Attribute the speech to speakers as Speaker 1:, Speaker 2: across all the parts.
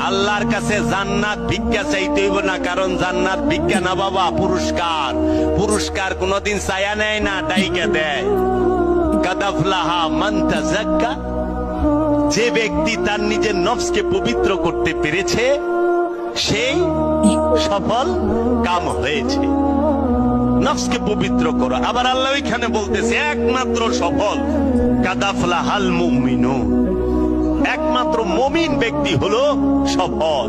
Speaker 1: আল্লাহর কাছে জান্নাত ভিক্ষা চাইতে হইব না, কারণ জান্নাত ভিক্ষা না বাবা, পুরস্কার। পুরস্কার কোনদিন চায়া নেয় না, ডাইকা দেয়। কাদাফলাহা মান তাযাক্কা, যে ব্যক্তি তার নিজের নফসকে পবিত্র করতে পেরেছে সেই সফল কাম হয়েছে। নফসকে পবিত্র করো। আবার আল্লাহ ওইখানে বলতেছে একমাত্র সফল কাদাফলাহাল মুমিনুন, একমাত্র মুমিন ব্যক্তি হলো সফল।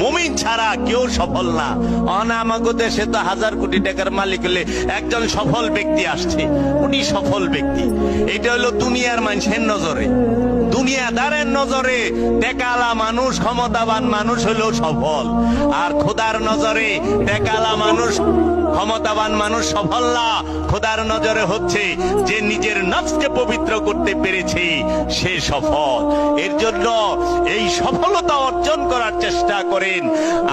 Speaker 1: মুমিন ছাড়া কেউ সফল না। আমাগো দেশে তো 1000 কোটি টাকার মালিক হলে একজন সফল ব্যক্তি আসছে, উনি সফল ব্যক্তি। এটা হলো দুনিয়ার মানুষের নজরে, দুনিয়াদারের নজরে টেকালা মানুষ, ক্ষমতাবান মানুষ হলো সফল। আর খোদার নজরে টেকালা মানুষ, ক্ষমতাবান মানুষ সফল না। খোদার নজরে হচ্ছে যে নিজের নফসকে পবিত্র করতে পেরেছে সে সফল। এর জন্য এই সফলতা অর্জন করার চেষ্টা করেন।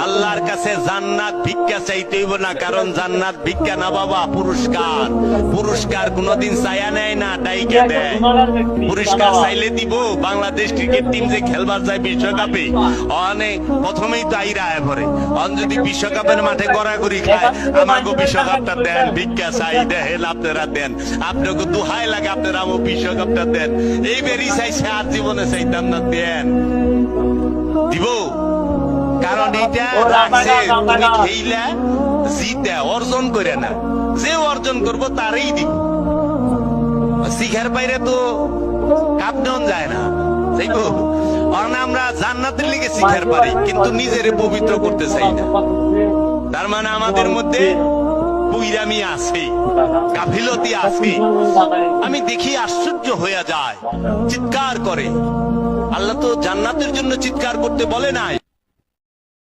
Speaker 1: আল্লাহর কাছে জান্নাত ভিক্ষা চাইতে হইব না, কারণ জান্নাত ভিক্ষা না বাবা, পুরস্কার। পুরস্কার কোনদিন চায়া নেয় না, ডাইকা দেয়। পুরস্কার চাইলে দিব। বাংলাদেশ ক্রিকেট টিম যে খেলবার যায় বিশ্বকাপে, অনেক প্রথমেই তো আইরা আয় ভরে। অন যদি বিশ্বকাপের মাঠে গড়াগড়ি খায়, আমাকে বিশ্বকাপটা দেন, ভিক্ষা চাই দেন, আপনারা দেন। আপনাকে দুহাই লাগে, আপনারা আমার বিশ্বকাপটা দেন। এই বেরি চাইছে, আর জীবনে চাইতাম না, দেন। দিব, কারণ এটা রাখছে তুমি খেইলা জিতে অর্জন করে না, যে অর্জন করবো তারই দিব। শিখার বাইরে তো কাপ নেওয়া যায় না, তাইবো? আমরা জান্নাতের লিগে শিখার পারি, কিন্তু নিজের পবিত্র করতে চাই না। তার মানে আমাদের মধ্যে পুইরামি আছে, গাফিলতি আছে। আমি দেখি আশ্চর্য হয়ে যায়, চিৎকার করে। আল্লাহ তো জান্নাতের জন্য চিৎকার করতে বলে নাই,